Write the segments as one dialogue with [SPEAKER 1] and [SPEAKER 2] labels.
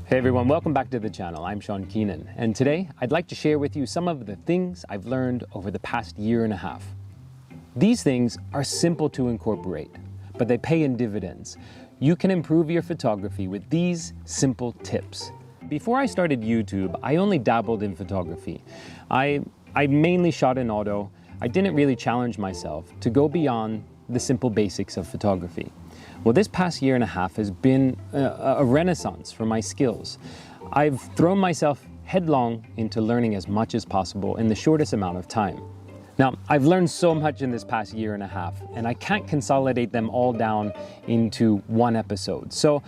[SPEAKER 1] Hey everyone, welcome back to the channel. I'm Sean Keenan, and today I'd like to share with you some of the things I've learned over the past year and a half. These things are simple to incorporate, but they pay in dividends. You can improve your photography with these simple tips. Before I started YouTube, I only dabbled in photography. I mainly shot in auto. I didn't really challenge myself to go beyond the simple basics of photography. Well, this past year and a half has been a renaissance for my skills. I've thrown myself headlong into learning as much as possible in the shortest amount of time. Now, I've learned so much in this past year and a half, and I can't consolidate them all down into one episode. So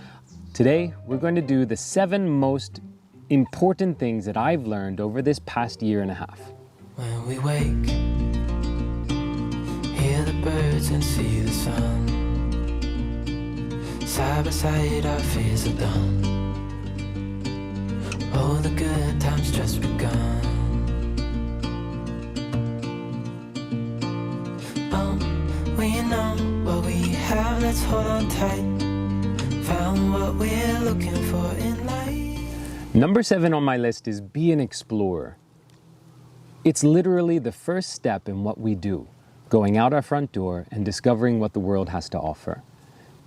[SPEAKER 1] today, we're going to do the 7 most important things that I've learned over this past year and a half.
[SPEAKER 2] When we wake, hear the birds and see the sun. Side by side, our fears are done. All the good times just begun. We know what we have, let's hold on tight. Found what we're looking for in life.
[SPEAKER 1] Number 7 on my list is be an explorer. It's literally the first step in what we do, going out our front door and discovering what the world has to offer.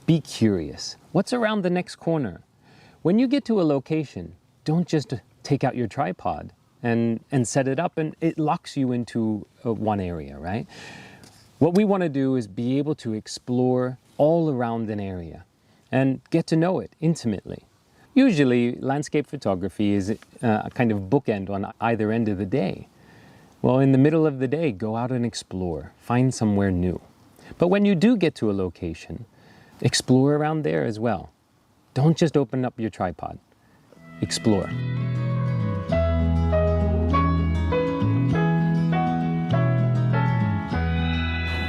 [SPEAKER 1] Be curious. What's around the next corner? When you get to a location, don't just take out your tripod and set it up and it locks you into one area, right? What we want to do is be able to explore all around an area and get to know it intimately. Usually, landscape photography is a kind of bookend on either end of the day. Well, in the middle of the day, go out and explore, find somewhere new. But when you do get to a location, explore around there as well. Don't just open up your tripod. Explore.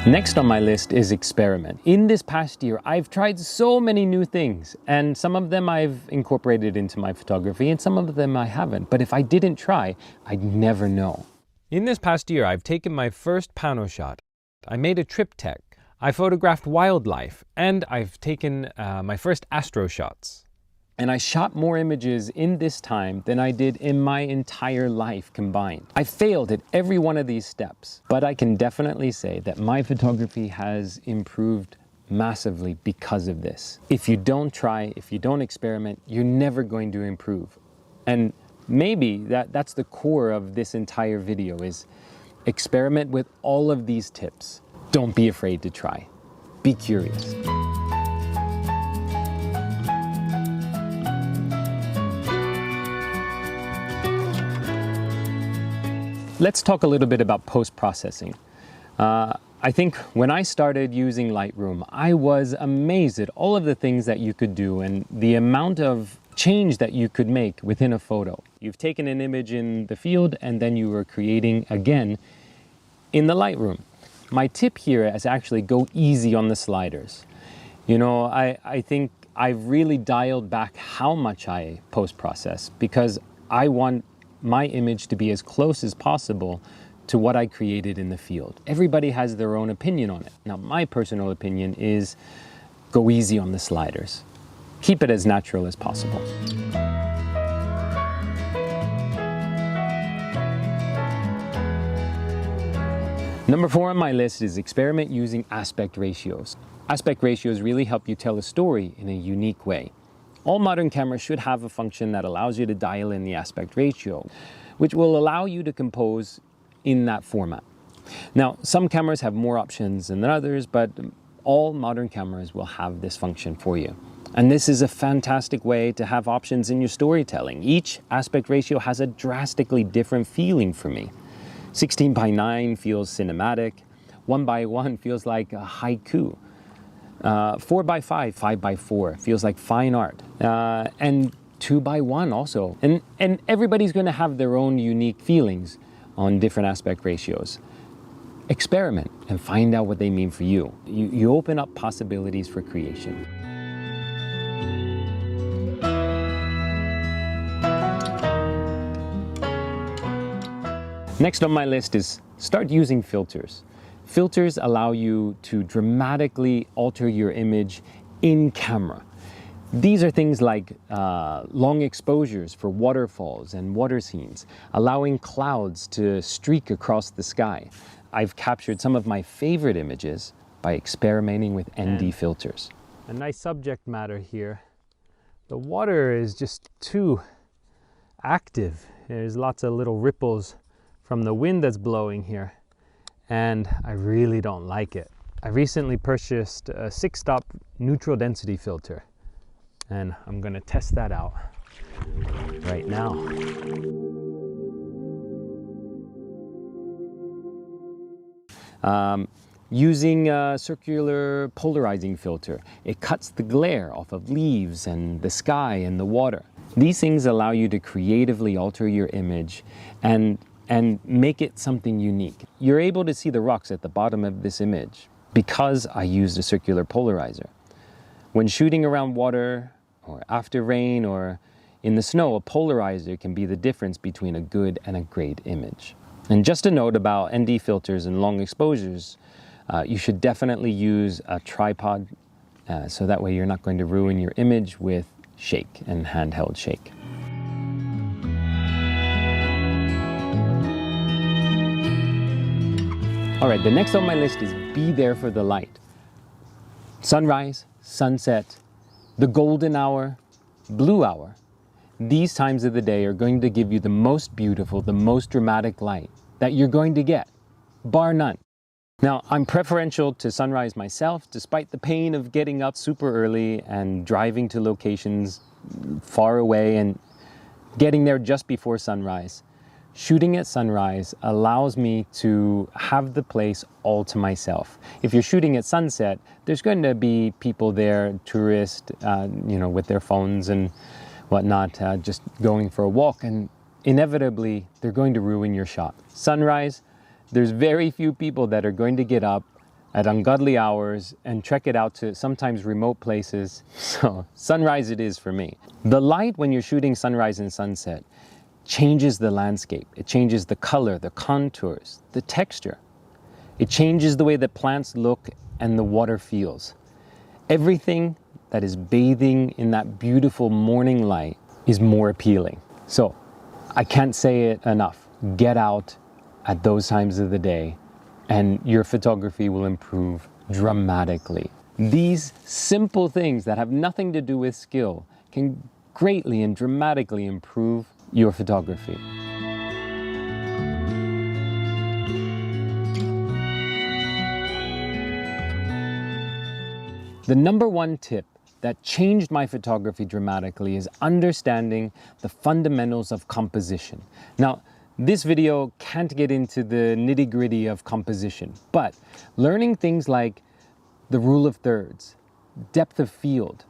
[SPEAKER 1] Next on my list is experiment. In this past year, I've tried so many new things, and some of them I've incorporated into my photography, and some of them I haven't. But if I didn't try, I'd never know. In this past year, I've taken my first pano shot. I made a triptych. I photographed wildlife, and I've taken my first astro shots. And I shot more images in this time than I did in my entire life combined. I failed at every one of these steps, but I can definitely say that my photography has improved massively because of this. If you don't try, if you don't experiment, you're never going to improve. And maybe that's the core of this entire video is experiment with all of these tips. Don't be afraid to try. Be curious. Let's talk a little bit about post-processing. I think when I started using Lightroom, I was amazed at all of the things that you could do and the amount of change that you could make within a photo. You've taken an image in the field and then you were creating again in the Lightroom. My tip here is actually go easy on the sliders. You know, I think I've really dialed back how much I post-process because I want my image to be as close as possible to what I created in the field. Everybody has their own opinion on it. Now, my personal opinion is go easy on the sliders. Keep it as natural as possible. Number 4 on my list is experiment using aspect ratios. Aspect ratios really help you tell a story in a unique way. All modern cameras should have a function that allows you to dial in the aspect ratio, which will allow you to compose in that format. Now, some cameras have more options than others, but all modern cameras will have this function for you. And this is a fantastic way to have options in your storytelling. Each aspect ratio has a drastically different feeling for me. 16:9 feels cinematic, 1:1 feels like a haiku. 4:5, 5:4 feels like fine art, and 2:1 also. And everybody's going to have their own unique feelings on different aspect ratios. Experiment and find out what they mean for you. You open up possibilities for creation. Next on my list is start using filters. Filters allow you to dramatically alter your image in camera. These are things like long exposures for waterfalls and water scenes, allowing clouds to streak across the sky. I've captured some of my favorite images by experimenting with ND filters. A nice subject matter here. The water is just too active. There's lots of little ripples from the wind that's blowing here, and I really don't like it. I recently purchased a 6-stop neutral density filter, and I'm gonna test that out right now. Using a circular polarizing filter, it cuts the glare off of leaves and the sky and the water. These things allow you to creatively alter your image and make it something unique. You're able to see the rocks at the bottom of this image because I used a circular polarizer. When shooting around water or after rain or in the snow, a polarizer can be the difference between a good and a great image. And just a note about ND filters and long exposures, you should definitely use a tripod so that way you're not going to ruin your image with shake and handheld shake. All right, the next on my list is be there for the light. Sunrise, sunset, the golden hour, blue hour. These times of the day are going to give you the most beautiful, the most dramatic light that you're going to get, bar none. Now, I'm preferential to sunrise myself, despite the pain of getting up super early and driving to locations far away and getting there just before sunrise. Shooting at sunrise allows me to have the place all to myself. If you're shooting at sunset, there's going to be people there, tourists, with their phones and whatnot, just going for a walk, and inevitably they're going to ruin your shot. Sunrise, there's very few people that are going to get up at ungodly hours and trek it out to sometimes remote places. So sunrise it is for me. The light when you're shooting sunrise and sunset changes the landscape. It changes the color, the contours, the texture. It changes the way that plants look and the water feels. Everything that is bathing in that beautiful morning light is more appealing. So I can't say it enough. Get out at those times of the day and your photography will improve dramatically. These simple things that have nothing to do with skill can greatly and dramatically improve your photography. The number one tip that changed my photography dramatically is understanding the fundamentals of composition. Now, this video can't get into the nitty-gritty of composition, but learning things like the rule of thirds, depth of field,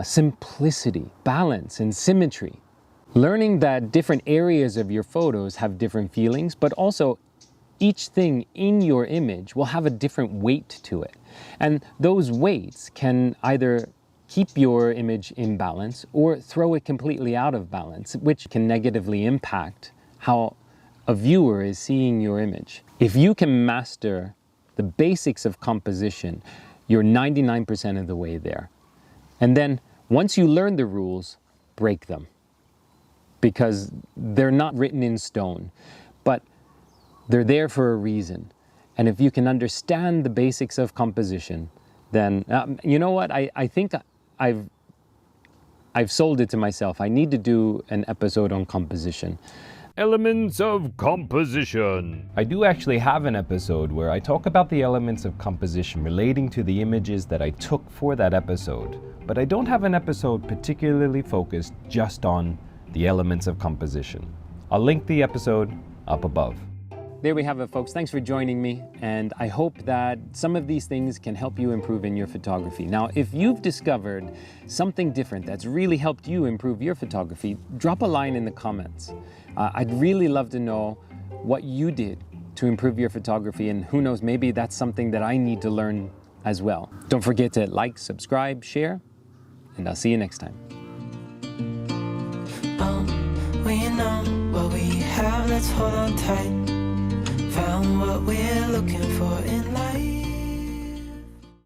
[SPEAKER 1] simplicity, balance, and symmetry. Learning that different areas of your photos have different feelings, but also each thing in your image will have a different weight to it. And those weights can either keep your image in balance or throw it completely out of balance, which can negatively impact how a viewer is seeing your image. If you can master the basics of composition, you're 99% of the way there. And then once you learn the rules, break them, because they're not written in stone, but they're there for a reason. And if you can understand the basics of composition, then you know what? I think I've sold it to myself. I need to do an episode on composition. Elements of composition. I do actually have an episode where I talk about the elements of composition relating to the images that I took for that episode, but I don't have an episode particularly focused just on the elements of composition. I'll link the episode up above. There we have it, folks. Thanks for joining me, and I hope that some of these things can help you improve in your photography. Now, if you've discovered something different that's really helped you improve your photography, drop a line in the comments. I'd really love to know what you did to improve your photography, and who knows, maybe that's something that I need to learn as well. Don't forget to like, subscribe, share, and I'll see you next time.
[SPEAKER 2] We know what we have, let's hold on tight. Found what we're looking for in life.